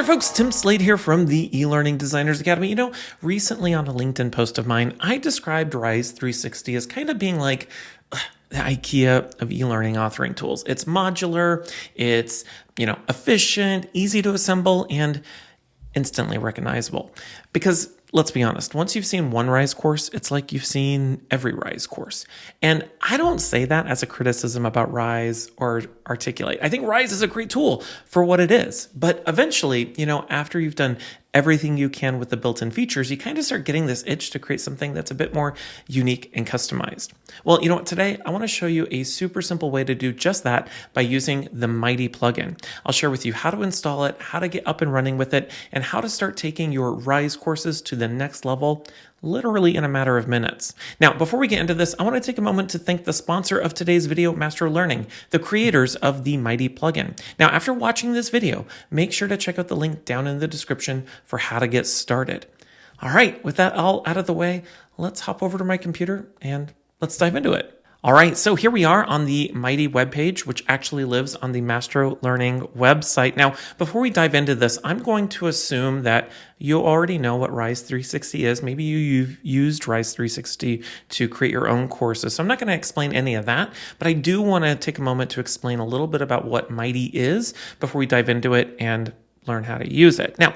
there, folks. Tim Slade here from the eLearning Designers Academy. Recently on a LinkedIn post of mine, I described Rise 360 as kind of being like the IKEA of e-learning authoring tools. It's modular, it's, efficient, easy to assemble, and instantly recognizable. Because let's be honest, once you've seen one Rise course, it's like you've seen every Rise course. And I don't say that as a criticism about Rise or Articulate. I think Rise is a great tool for what it is. But eventually, after you've done everything you can with the built-in features, you kind of start getting this itch to create something that's a bit more unique and customized. Well, today I want to show you a super simple way to do just that by using the Mighty plugin. I'll share with you how to install it, how to get up and running with it, and how to start taking your Rise courses to the next level literally in a matter of minutes. Now, before we get into this, I want to take a moment to thank the sponsor of today's video, Maestro Learning, the creators of the Mighty plugin. Now, after watching this video, make sure to check out the link down in the description for how to get started. All right, with that all out of the way, let's hop over to my computer and let's dive into it. All right, so here we are on the Mighty webpage, which actually lives on the Maestro Learning website. Now, before we dive into this, I'm going to assume that you already know what Rise 360 is. Maybe you've used Rise 360 to create your own courses. So I'm not going to explain any of that, but I do want to take a moment to explain a little bit about what Mighty is before we dive into it and learn how to use it. Now,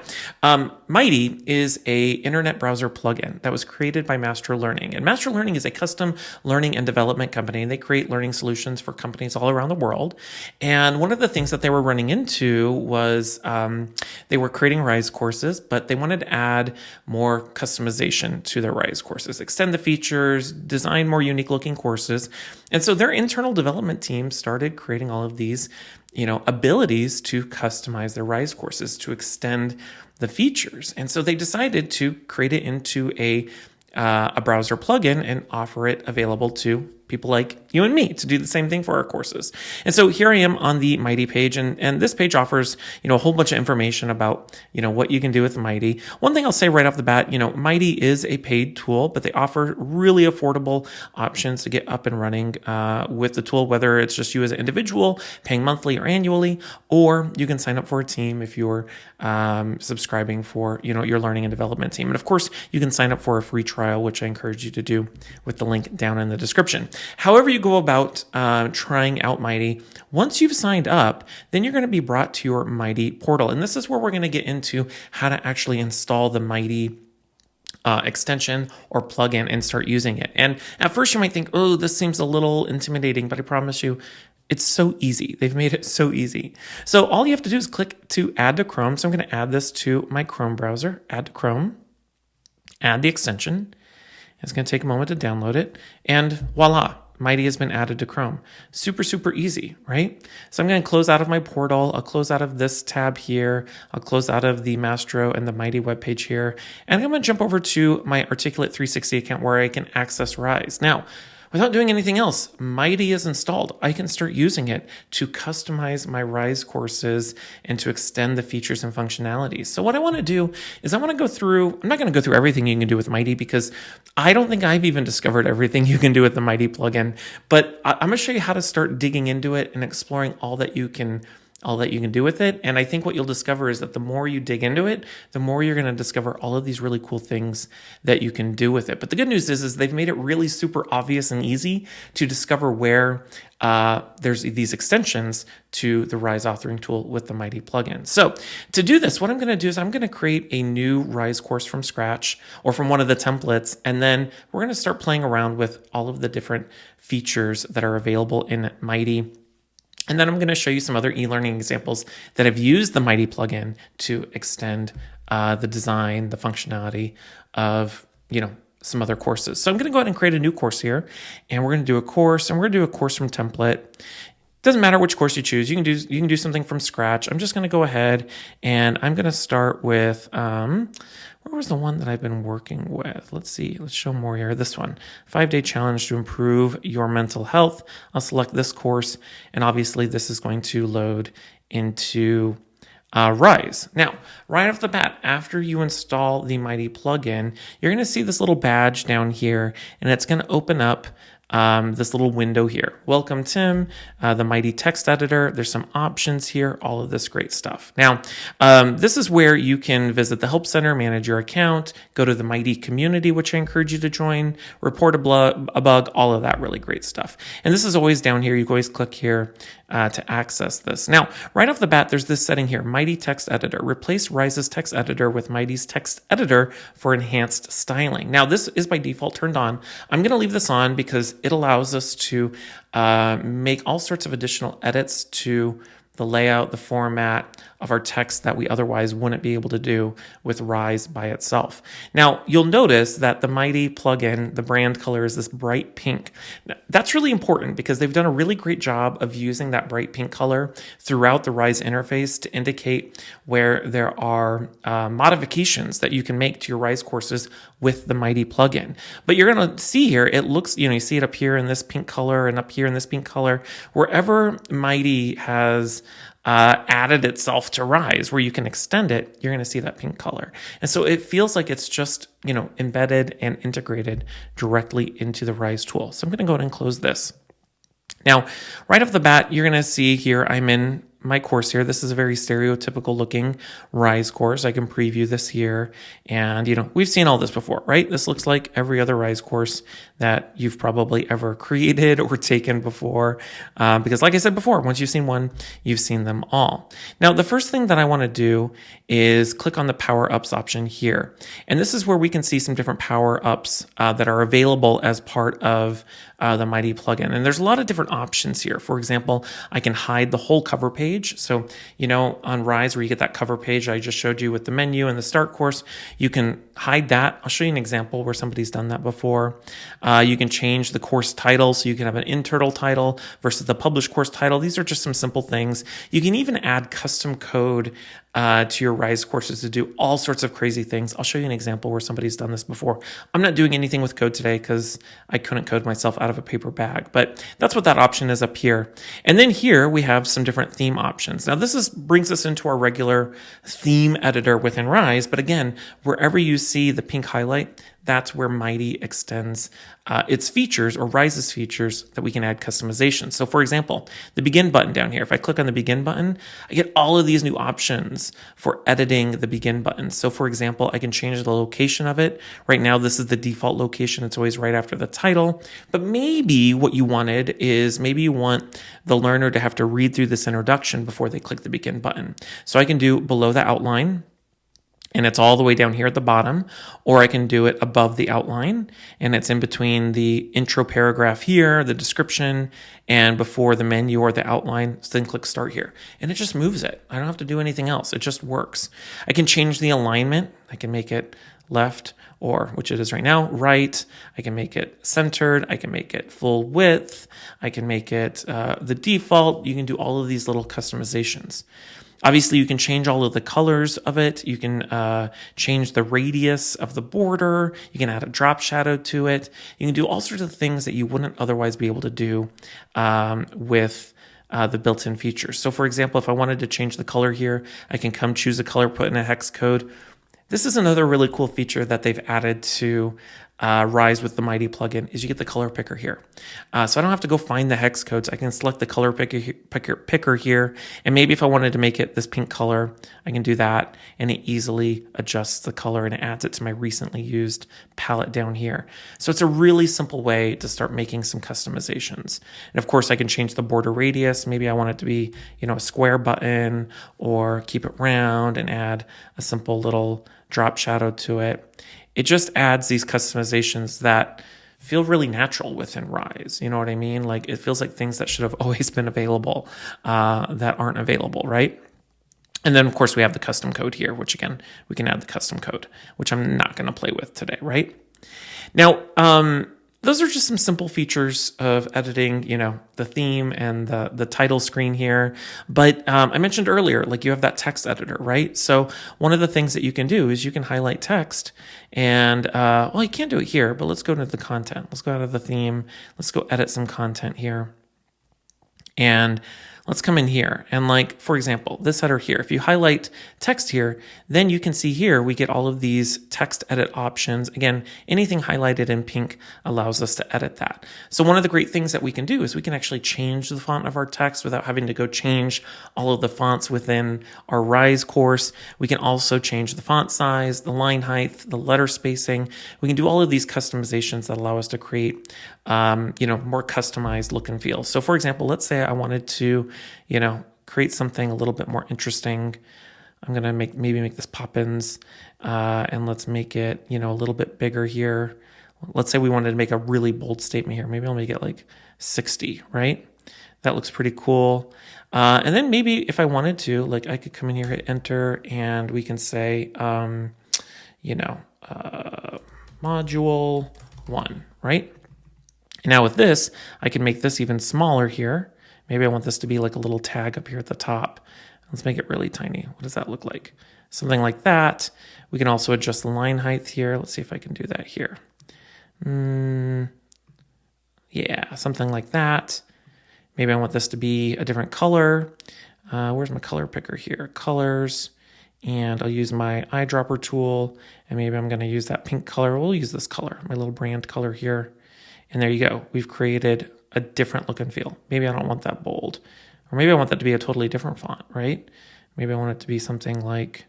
Mighty is a internet browser plugin that was created by Maestro Learning. And Maestro Learning is a custom learning and development company. They create learning solutions for companies all around the world. And one of the things that they were running into was they were creating Rise courses, but they wanted to add more customization to their Rise courses, extend the features, design more unique looking courses. And so their internal development team started creating all of these abilities to customize their Rise courses, to extend the features. And so they decided to create it into a browser plugin and offer it available to people like you and me to do the same thing for our courses. And so here I am on the Mighty page, and this page offers, a whole bunch of information about, what you can do with Mighty. One thing I'll say right off the bat, Mighty is a paid tool, but they offer really affordable options to get up and running with the tool, whether it's just you as an individual paying monthly or annually, or you can sign up for a team if you're subscribing for, your learning and development team. And of course, you can sign up for a free trial, which I encourage you to do with the link down in the description. However you go about trying out Mighty, once you've signed up, then you're going to be brought to your Mighty portal. And this is where we're going to get into how to actually install the Mighty extension or plugin and start using it. And at first you might think, oh, this seems a little intimidating, but I promise you, it's so easy. They've made it so easy. So all you have to do is click to add to Chrome. So I'm going to add this to my Chrome browser, add to Chrome, add the extension. It's going to take a moment to download it, and voila, Mighty has been added to Chrome. Super, super easy, right? So I'm going to close out of my portal. I'll close out of this tab here. I'll close out of the Maestro and the Mighty webpage here, and I'm going to jump over to my Articulate 360 account where I can access Rise. Now, without doing anything else, Mighty is installed. I can start using it to customize my Rise courses and to extend the features and functionalities. So what I want to do is I want to go through, I'm not going to go through everything you can do with Mighty because I don't think I've even discovered everything you can do with the Mighty plugin, but I'm going to show you how to start digging into it and exploring all that you can do with it. And I think what you'll discover is that the more you dig into it, the more you're going to discover all of these really cool things that you can do with it. But the good news is they've made it really super obvious and easy to discover where there's these extensions to the Rise authoring tool with the Mighty plugin. So to do this, what I'm going to do is I'm going to create a new Rise course from scratch or from one of the templates. And then we're going to start playing around with all of the different features that are available in Mighty. And then I'm going to show you some other e-learning examples that have used the Mighty plugin to extend the design, the functionality of, some other courses. So I'm going to go ahead and create a new course here, and we're going to do a course, and we're going to do a course from template. Doesn't matter which course you choose. You can do something from scratch. I'm just going to go ahead and I'm going to start with where was the one that I've been working with? Let's see. Let's show more here. This one, 5-day challenge to improve your mental health. I'll select this course, and obviously this is going to load into Rise. Now, right off the bat, after you install the Mighty plugin, you're going to see this little badge down here, and it's going to open up this little window here. Welcome, Tim, the Mighty Text Editor. There's some options here, all of this great stuff. Now, this is where you can visit the Help Center, manage your account, go to the Mighty community, which I encourage you to join, report a bug, all of that really great stuff. And this is always down here. You can always click here to access this. Now, right off the bat, there's this setting here, Mighty Text Editor. Replace Rise's text editor with Mighty's text editor for enhanced styling. Now, this is by default turned on. I'm going to leave this on because it allows us to make all sorts of additional edits to the layout, the format of our text that we otherwise wouldn't be able to do with Rise by itself. Now, you'll notice that the Mighty plugin, the brand color is this bright pink. Now, that's really important because they've done a really great job of using that bright pink color throughout the Rise interface to indicate where there are modifications that you can make to your Rise courses with the Mighty plugin. But you're going to see here, it looks, you see it up here in this pink color and up here in this pink color. Wherever Mighty has added itself to Rise, where you can extend it, you're going to see that pink color. And so it feels like it's just, embedded and integrated directly into the Rise tool. So I'm going to go ahead and close this. Now, right off the bat, you're going to see here, I'm in my course here. This is a very stereotypical looking Rise course. I can preview this here. And, we've seen all this before, right? This looks like every other Rise course that you've probably ever created or taken before. Because like I said before, once you've seen one, you've seen them all. Now, the first thing that I want to do is click on the Power Ups option here. And this is where we can see some different Power Ups that are available as part of the Mighty plugin. And there's a lot of different options here. For example, I can hide the whole cover page. So, on Rise where you get that cover page I just showed you with the menu and the start course, you can hide that. I'll show you an example where somebody's done that before. You can change the course title. So you can have an internal title versus the published course title. These are just some simple things. You can even add custom code to your Rise courses to do all sorts of crazy things. I'll show you an example where somebody's done this before. I'm not doing anything with code today because I couldn't code myself out of a paper bag, but that's what that option is up here. And then here we have some different theme options. Now this brings us into our regular theme editor within Rise, but again, wherever you see the pink highlight, that's where Mighty extends its features or Rise's features that we can add customization. So for example, the begin button down here, if I click on the begin button, I get all of these new options for editing the begin button. So for example, I can change the location of it. Right now, this is the default location. It's always right after the title. But maybe what you wanted is maybe you want the learner to have to read through this introduction before they click the begin button. So I can do below the outline, and it's all the way down here at the bottom, or I can do it above the outline, and it's in between the intro paragraph here, the description, and before the menu or the outline. So then click start here, and it just moves it. I don't have to do anything else. It just works. I can change the alignment. I can make it left, or which it is right now, right. I can make it centered. I can make it full width. I can make it the default. You can do all of these little customizations. Obviously, you can change all of the colors of it. You can change the radius of the border. You can add a drop shadow to it. You can do all sorts of things that you wouldn't otherwise be able to do with the built-in features. So for example, if I wanted to change the color here, I can come choose a color, put in a hex code. This is another really cool feature that they've added to Rise with the Mighty plugin is you get the color picker here. So I don't have to go find the hex codes. I can select the color picker here. And maybe if I wanted to make it this pink color, I can do that. And it easily adjusts the color and it adds it to my recently used palette down here. So it's a really simple way to start making some customizations. And of course, I can change the border radius. Maybe I want it to be, a square button, or keep it round and add a simple little drop shadow to it. It just adds these customizations that feel really natural within Rise. You know what I mean? Like it feels like things that should have always been available that aren't available, right? And then of course we have the custom code here, which again, we can add the custom code, which I'm not going to play with today, right? Now, those are just some simple features of editing, the theme and the title screen here. But I mentioned earlier, like you have that text editor, right? So one of the things that you can do is you can highlight text and, you can't do it here, but let's go to the content. Let's go out of the theme. Let's go edit some content here. And let's come in here and like, for example, this header here, if you highlight text here, then you can see here, we get all of these text edit options. Again, anything highlighted in pink allows us to edit that. So one of the great things that we can do is we can actually change the font of our text without having to go change all of the fonts within our Rise course. We can also change the font size, the line height, the letter spacing. We can do all of these customizations that allow us to create more customized look and feel. So for example, let's say I wanted to, create something a little bit more interesting. I'm going to maybe make this Poppins, and let's make it, a little bit bigger here. Let's say we wanted to make a really bold statement here. Maybe I'll make it like 60, right? That looks pretty cool. And then maybe if I wanted to, like I could come in here, hit enter, and we can say, module 1, right? Now with this, I can make this even smaller here. Maybe I want this to be like a little tag up here at the top. Let's make it really tiny. What does that look like? Something like that. We can also adjust the line height here. Let's see if I can do that here. Yeah, something like that. Maybe I want this to be a different color. Where's my color picker here? Colors. And I'll use my eyedropper tool. And maybe I'm going to use that pink color. We'll use this color, my little brand color here. And there you go. We've created a different look and feel. Maybe I don't want that bold. Or maybe I want that to be a totally different font, right? Maybe I want it to be something like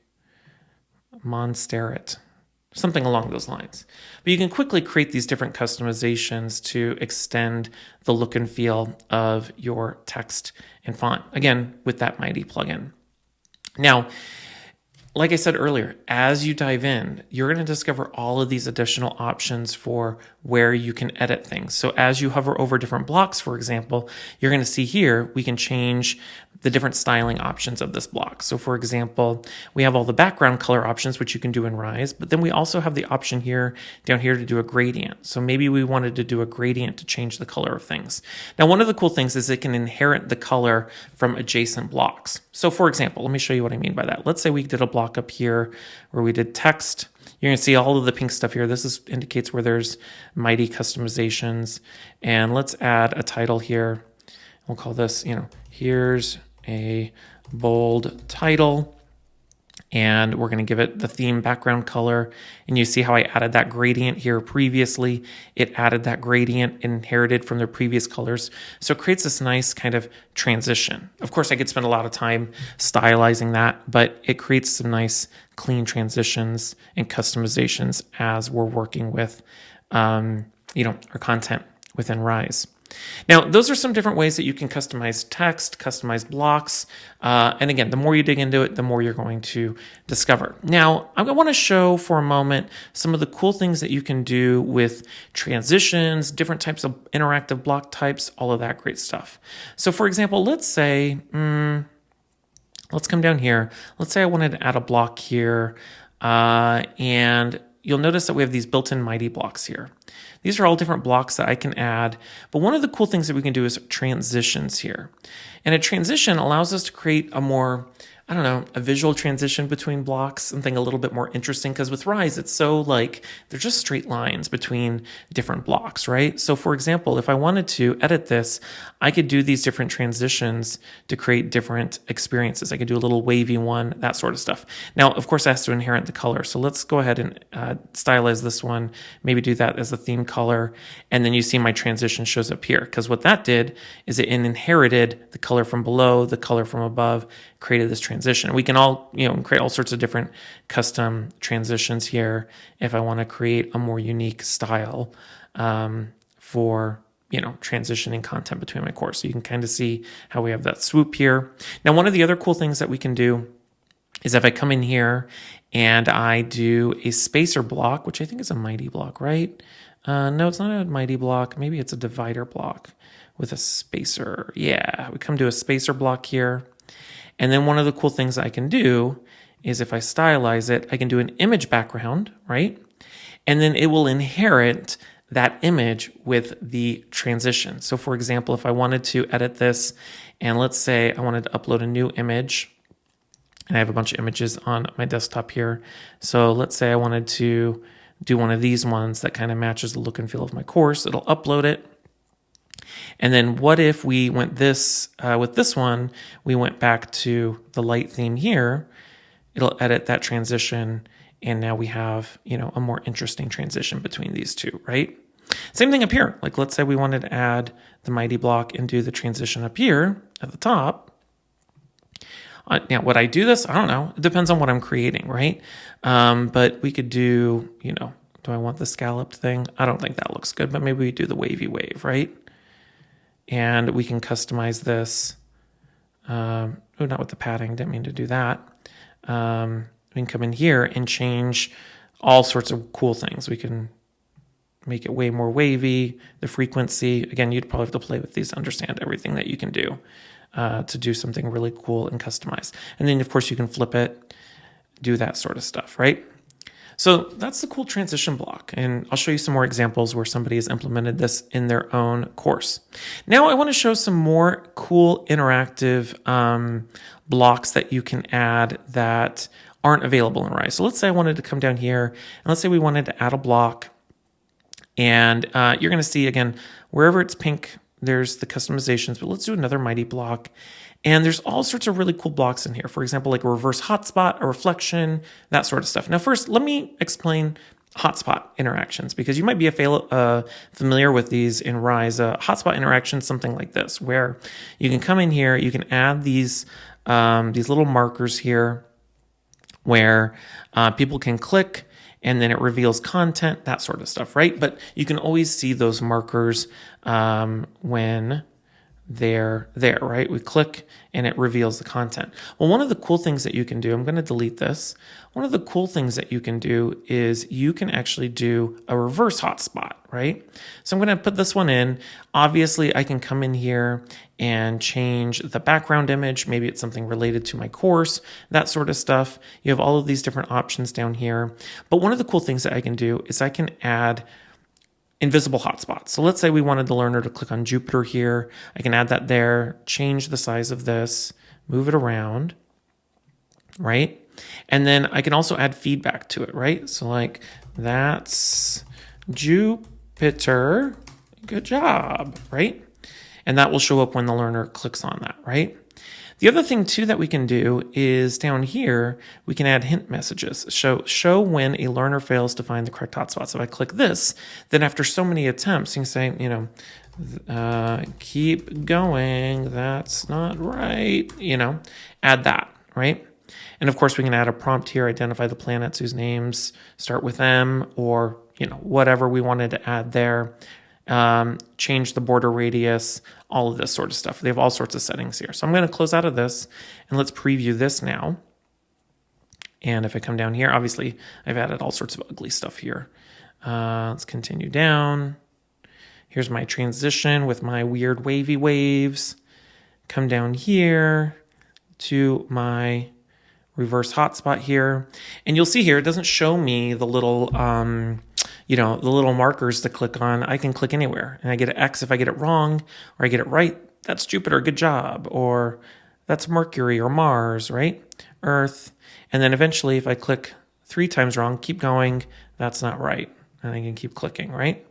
Monsterit, something along those lines. But you can quickly create these different customizations to extend the look and feel of your text and font, again, with that Mighty plugin. Now, like I said earlier, as you dive in, you're going to discover all of these additional options for where you can edit things. So as you hover over different blocks, for example, you're going to see here, we can change the different styling options of this block. So for example, we have all the background color options, which you can do in Rise, but then we also have the option here, down here to do a gradient. So maybe we wanted to do a gradient to change the color of things. Now, one of the cool things is it can inherit the color from adjacent blocks. So for example, let me show you what I mean by that. Let's say we did a block up here where we did text. You're going to see all of the pink stuff here. This indicates where there's Mighty customizations. And let's add a title here. We'll call this, here's a bold title. And we're going to give it the theme background color. And you see how I added that gradient here previously. It added that gradient inherited from the previous colors. So it creates this nice kind of transition. Of course, I could spend a lot of time stylizing that, but it creates some nice clean transitions and customizations as we're working with, our content within Rise. Now, those are some different ways that you can customize text, customize blocks. And again, the more you dig into it, the more you're going to discover. Now, I want to show for a moment some of the cool things that you can do with transitions, different types of interactive block types, all of that great stuff. So for example, let's say, let's come down here. Let's say I wanted to add a block here, and you'll notice that we have these built-in Mighty blocks here. These are all different blocks that I can add, but one of the cool things that we can do is transitions here. And a transition allows us to create a more, a visual transition between blocks, something a little bit more interesting, because with Rise, it's so they're just straight lines between different blocks, right? So for example, if I wanted to edit this, I could do these different transitions to create different experiences. I could do a little wavy one, that sort of stuff. Now, of course, it has to inherit the color. So let's go ahead and stylize this one, maybe do that as the theme color. And then you see my transition shows up here, because what that did is it inherited the color from below, the color from above, created this transition. We can all, create all sorts of different custom transitions here if I want to create a more unique style for, transitioning content between my course. So you can kind of see how we have that swoop here. Now, one of the other cool things that we can do is if I come in here and I do a spacer block, which I think is a Mighty block, right? No, it's not a Mighty block. Maybe it's a divider block with a spacer. Yeah, we come to a spacer block here. And then one of the cool things I can do is if I stylize it, I can do an image background, right? And then it will inherit that image with the transition. So for example, if I wanted to edit this, and let's say I wanted to upload a new image, and I have a bunch of images on my desktop here. So let's say I wanted to do one of these ones that kind of matches the look and feel of my course. It'll upload it. And then what if we went this, with this one, we went back to the light theme here, it'll edit that transition, and now we have, a more interesting transition between these two, right? Same thing up here. Like let's say we wanted to add the mighty block and do the transition up here at the top. Now, would I do this? I don't know. It depends on what I'm creating, right? But we could do, do I want the scalloped thing? I don't think that looks good, but maybe we do the wavy wave, right? And we can customize this. Not with the padding, didn't mean to do that. We can come in here and change all sorts of cool things. We can make it way more wavy, the frequency. Again, you'd probably have to play with these to understand everything that you can do to do something really cool and customized. And then, of course, you can flip it, do that sort of stuff, right? So that's the cool transition block. And I'll show you some more examples where somebody has implemented this in their own course. Now I want to show some more cool interactive blocks that you can add that aren't available in Rise. So let's say I wanted to come down here, and let's say we wanted to add a block. And you're going to see, again, wherever it's pink, there's the customizations. But let's do another mighty block. And there's all sorts of really cool blocks in here. For example, like a reverse hotspot, a reflection, that sort of stuff. Now, first, let me explain hotspot interactions, because you might be familiar with these in Rise. Hotspot interaction, something like this, where you can come in here, you can add these little markers here where people can click, and then it reveals content, that sort of stuff, right? But you can always see those markers when they're there, right? We click and it reveals the content. Well, one of the cool things that you can do, I'm going to delete this. One of the cool things that you can do is you can actually do a reverse hotspot, right? So I'm going to put this one in. Obviously, I can come in here and change the background image. Maybe it's something related to my course, that sort of stuff. You have all of these different options down here. But one of the cool things that I can do is I can add invisible hotspots. So let's say we wanted the learner to click on Jupiter here. I can add that there, change the size of this, move it around, right? And then I can also add feedback to it, right? So like, that's Jupiter, good job, right? And that will show up when the learner clicks on that, right? The other thing too that we can do is down here, we can add hint messages. Show when a learner fails to find the correct hotspot. So if I click this, then after so many attempts, you can say, keep going, that's not right, add that, right? And of course we can add a prompt here, identify the planets whose names start with M, or, whatever we wanted to add there. Change the border radius, all of this sort of stuff. They have all sorts of settings here. So I'm going to close out of this, and let's preview this now. And if I come down here, obviously I've added all sorts of ugly stuff here. Let's continue down. Here's my transition with my weird wavy waves. Come down here to my reverse hotspot here. And you'll see here, it doesn't show me the little the little markers to click on. I can click anywhere, and I get an X if I get it wrong, or I get it right. That's Jupiter, good job. Or that's Mercury or Mars, right? Earth. And then eventually, if I click 3 times wrong, keep going, that's not right. And I can keep clicking, right?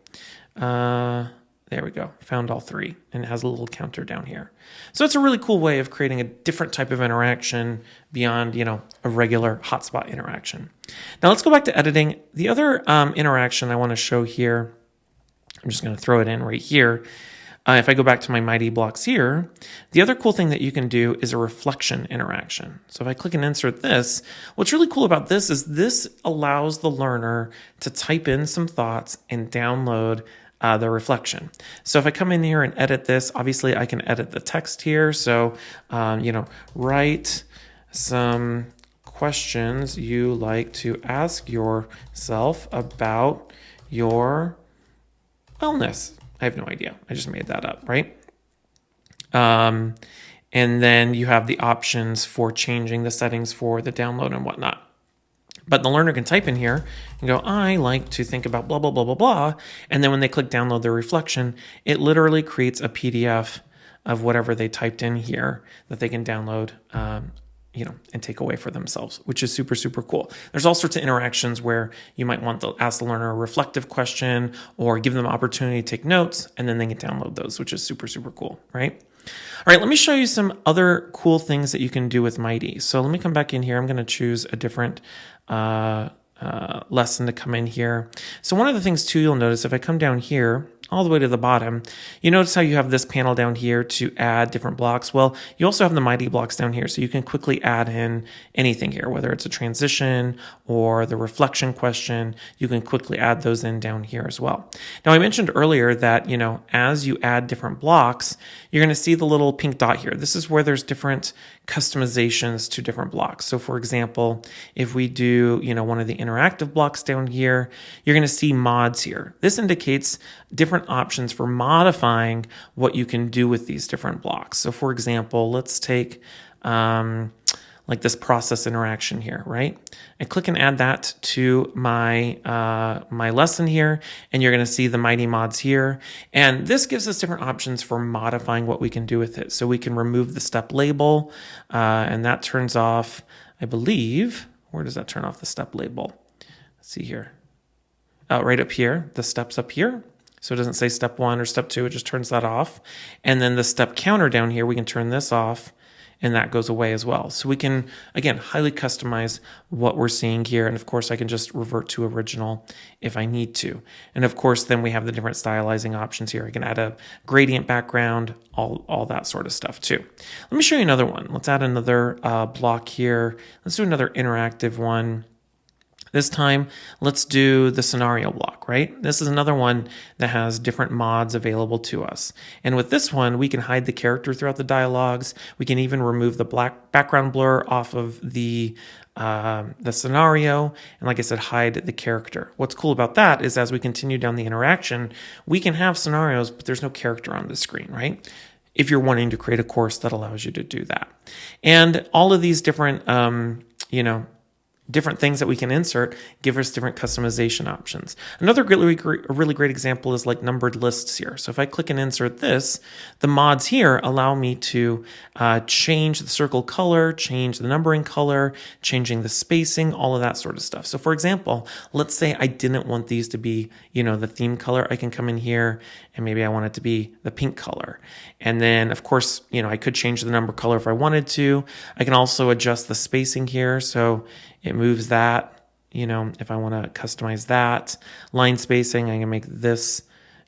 There we go, found all 3, and it has a little counter down here. So it's a really cool way of creating a different type of interaction beyond, a regular hotspot interaction. Now let's go back to editing. The other interaction I want to show here, I'm just going to throw it in right here. If I go back to my mighty blocks here, the other cool thing that you can do is a reflection interaction. So if I click and insert this, what's really cool about this is this allows the learner to type in some thoughts and download the reflection. So if I come in here and edit this, obviously I can edit the text here. So, write some questions you like to ask yourself about your wellness. I have no idea. I just made that up, right? And then you have the options for changing the settings for the download and whatnot. But the learner can type in here and go, I like to think about blah, blah, blah, blah, blah. And then when they click download their reflection, it literally creates a PDF of whatever they typed in here that they can download, and take away for themselves, which is super, super cool. There's all sorts of interactions where you might want to ask the learner a reflective question or give them an opportunity to take notes, and then they can download those, which is super, super cool, right? All right, let me show you some other cool things that you can do with Mighty. So let me come back in here. I'm going to choose a different lesson to come in here. So one of the things too, you'll notice if I come down here all the way to the bottom, you notice how you have this panel down here to add different blocks. Well, you also have the Mighty blocks down here, so you can quickly add in anything here, whether it's a transition or the reflection question, you can quickly add those in down here as well. Now, I mentioned earlier that, as you add different blocks, you're going to see the little pink dot here. This is where there's different customizations to different blocks. So for example, if we do, one of the interactive blocks down here, you're going to see mods here. This indicates different options for modifying what you can do with these different blocks. So for example, let's take like this process interaction here, right? I click and add that to my my lesson here, and you're going to see the Mighty mods here. And this gives us different options for modifying what we can do with it. So we can remove the step label, and that turns off, I believe, where does that turn off the step label? Let's see here. Right up here, the steps up here. So it doesn't say step 1 or step 2, it just turns that off. And then the step counter down here, we can turn this off, and that goes away as well. So we can, again, highly customize what we're seeing here. And of course, I can just revert to original if I need to. And of course, then we have the different stylizing options here. I can add a gradient background, all that sort of stuff too. Let me show you another one. Let's add another block here. Let's do another interactive one. This time, let's do the scenario block, right? This is another one that has different mods available to us. And with this one, we can hide the character throughout the dialogues. We can even remove the black background blur off of the scenario. And like I said, hide the character. What's cool about that is as we continue down the interaction, we can have scenarios, but there's no character on the screen, right? If you're wanting to create a course that allows you to do that. And all of these different, different things that we can insert give us different customization options. Another really great example is like numbered lists here. So if I click and insert this, the mods here allow me to change the circle color, change the numbering color, changing the spacing, all of that sort of stuff. So for example, let's say I didn't want these to be, the theme color. I can come in here and maybe I want it to be the pink color. And then of course, I could change the number color if I wanted to. I can also adjust the spacing here. So it moves that, if I want to customize that. Line spacing, I can make this,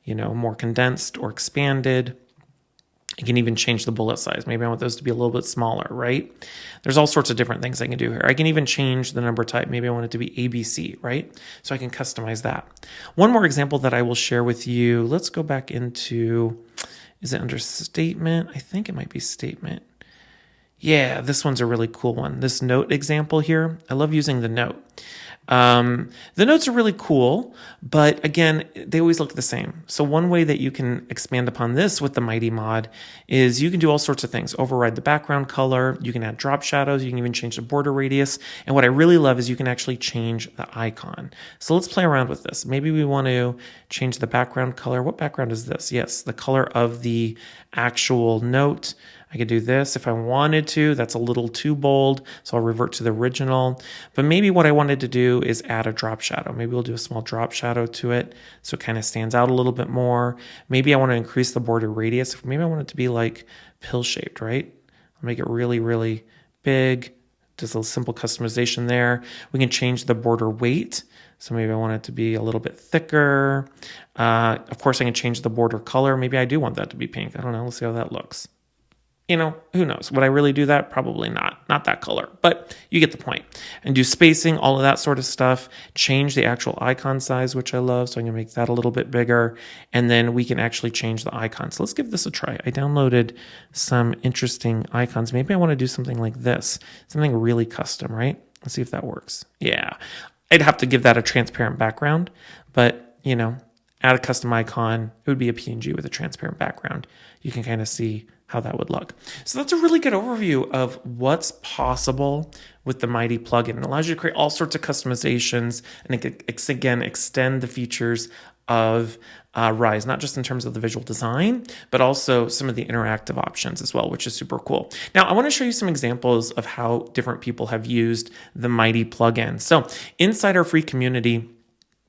more condensed or expanded. I can even change the bullet size. Maybe I want those to be a little bit smaller, right? There's all sorts of different things I can do here. I can even change the number type. Maybe I want it to be ABC, right? So I can customize that. One more example that I will share with you. Let's go back into, is it under statement? I think it might be statement. Yeah, this one's a really cool one. This note example here, I love using the note. The notes are really cool, but again, they always look the same. So one way that you can expand upon this with the Mighty mod is you can do all sorts of things. Override the background color, you can add drop shadows, you can even change the border radius. And what I really love is you can actually change the icon. So let's play around with this. Maybe we want to change the background color. What background is this? Yes, the color of the actual note. I could do this if I wanted to. That's a little too bold, so I'll revert to the original. But maybe what I wanted to do is add a drop shadow. Maybe we'll do a small drop shadow to it so it kind of stands out a little bit more. Maybe I want to increase the border radius. Maybe I want it to be like pill-shaped, right? I'll make it really, really big. Just a simple customization there. We can change the border weight. So maybe I want it to be a little bit thicker. Of course, I can change the border color. Maybe I do want that to be pink. I don't know. Let's see how that looks. Who knows? Would I really do that? Probably not. Not that color, but you get the point. And do spacing, all of that sort of stuff. Change the actual icon size, which I love. So I'm going to make that a little bit bigger. And then we can actually change the icon. So let's give this a try. I downloaded some interesting icons. Maybe I want to do something like this. Something really custom, right? Let's see if that works. Yeah. I'd have to give that a transparent background, but, add a custom icon. It would be a PNG with a transparent background. You can kind of see how that would look. So that's a really good overview of what's possible with the Mighty plugin. It allows you to create all sorts of customizations and it can, again, extend the features of Rise, not just in terms of the visual design, but also some of the interactive options as well, which is super cool. Now, I want to show you some examples of how different people have used the Mighty plugin. So inside our free community,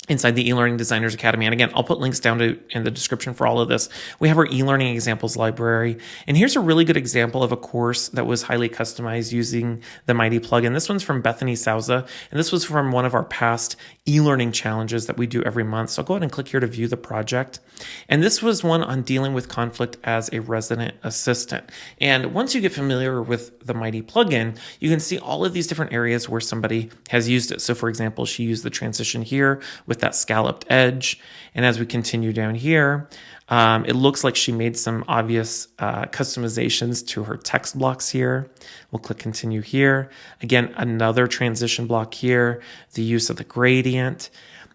inside the eLearning Designers Academy. And again, I'll put links down in the description for all of this. We have our eLearning examples library. And here's a really good example of a course that was highly customized using the Mighty plugin. This one's from Bethany Souza, and this was from one of our past eLearning challenges that we do every month. So I'll go ahead and click here to view the project. And this was one on dealing with conflict as a resident assistant. And once you get familiar with the Mighty plugin, you can see all of these different areas where somebody has used it. So for example, she used the transition here with that scalloped edge. And as we continue down here, it looks like she made some obvious customizations to her text blocks here. We'll click continue here. Again, another transition block here, the use of the gradient.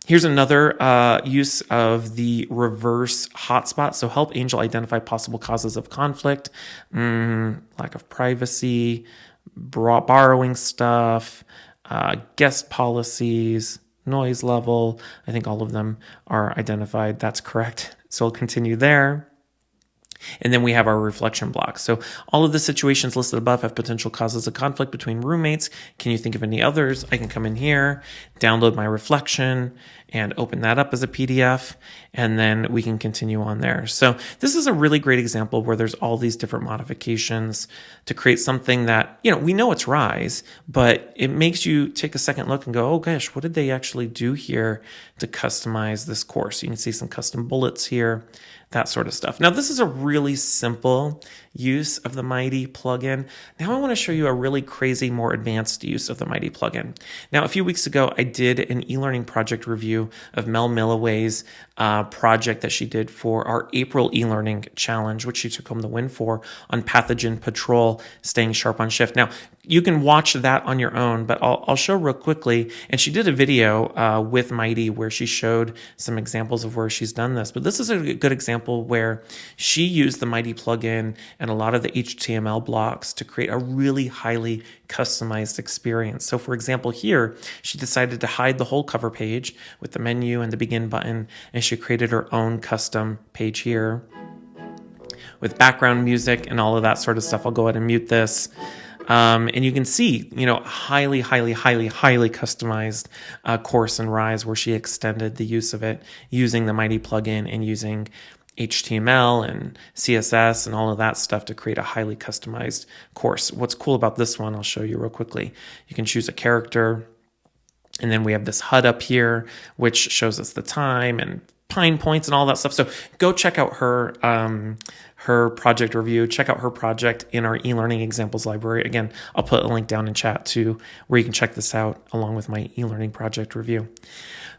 Here's another use of the reverse hotspot. So help Angel identify possible causes of conflict, lack of privacy, borrowing stuff, guest policies, noise level. I think all of them are identified. That's correct. So I'll continue there. And then we have our reflection block. So all of the situations listed above have potential causes of conflict between roommates. Can you think of any others? I can come in here, download my reflection, and open that up as a PDF, and then we can continue on there. So this is a really great example where there's all these different modifications to create something that, we know it's Rise, but it makes you take a second look and go, oh gosh, what did they actually do here to customize this course? You can see some custom bullets here, that sort of stuff. Now, this is a really simple use of the Mighty plugin. Now I want to show you a really crazy, more advanced use of the Mighty plugin. Now, a few weeks ago, I did an eLearning project review of Mel Milloway's project that she did for our April eLearning challenge, which she took home the win for on pathogen patrol, staying sharp on shift. Now, you can watch that on your own, but I'll show real quickly. And she did a video with Mighty where she showed some examples of where she's done this. But this is a good example where she used the Mighty plugin and a lot of the HTML blocks to create a really highly customized experience. So for example, here, she decided to hide the whole cover page with the menu and the begin button, and she created her own custom page here with background music and all of that sort of stuff. I'll go ahead and mute this. And you can see, highly customized course in Rise where she extended the use of it using the Mighty plugin and using HTML and CSS and all of that stuff to create a highly customized course. What's cool about this one, I'll show you real quickly. You can choose a character, and then we have this HUD up here, which shows us the time and pine points and all that stuff. So go check out her project review. Check out her project in our eLearning examples library. Again, I'll put a link down in chat to where you can check this out along with my eLearning project review.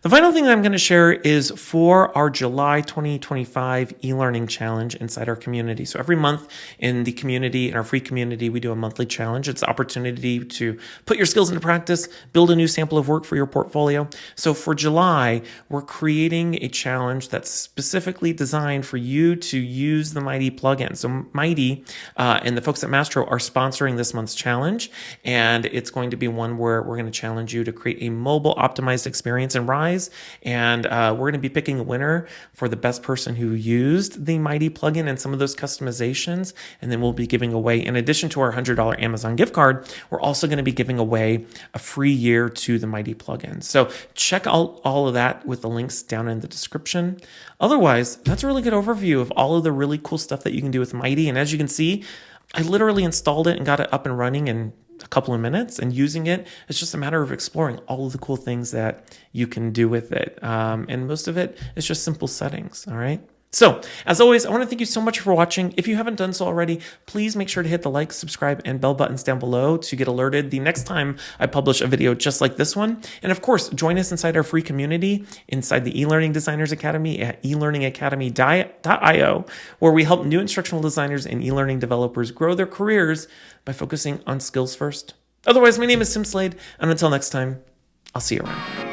The final thing that I'm going to share is for our July 2025 eLearning challenge inside our community. So every month in the community, in our free community, we do a monthly challenge. It's an opportunity to put your skills into practice, build a new sample of work for your portfolio. So for July, we're creating a challenge that's specifically designed for you to use the Mighty plugin. So Mighty and the folks at Maestro are sponsoring this month's challenge, and it's going to be one where we're going to challenge you to create a mobile optimized experience in Rise. And we're going to be picking a winner for the best person who used the Mighty plugin and some of those customizations. And then we'll be giving away, in addition to our $100 Amazon gift card, we're also going to be giving away a free year to the Mighty plugin. So check out all of that with the links down in the description. Otherwise, that's a really good overview of all of the really cool stuff that you can do with Mighty. And as you can see, I literally installed it and got it up and running in a couple of minutes, and using it, it's just a matter of exploring all of the cool things that you can do with it. And most of it is just simple settings. All right. So as always, I want to thank you so much for watching. If you haven't done so already, please make sure to hit the like, subscribe, and bell buttons down below to get alerted the next time I publish a video just like this one. And of course, join us inside our free community, inside the eLearning Designers Academy at elearningacademy.io, where we help new instructional designers and eLearning developers grow their careers by focusing on skills first. Otherwise, my name is Tim Slade, and until next time, I'll see you around.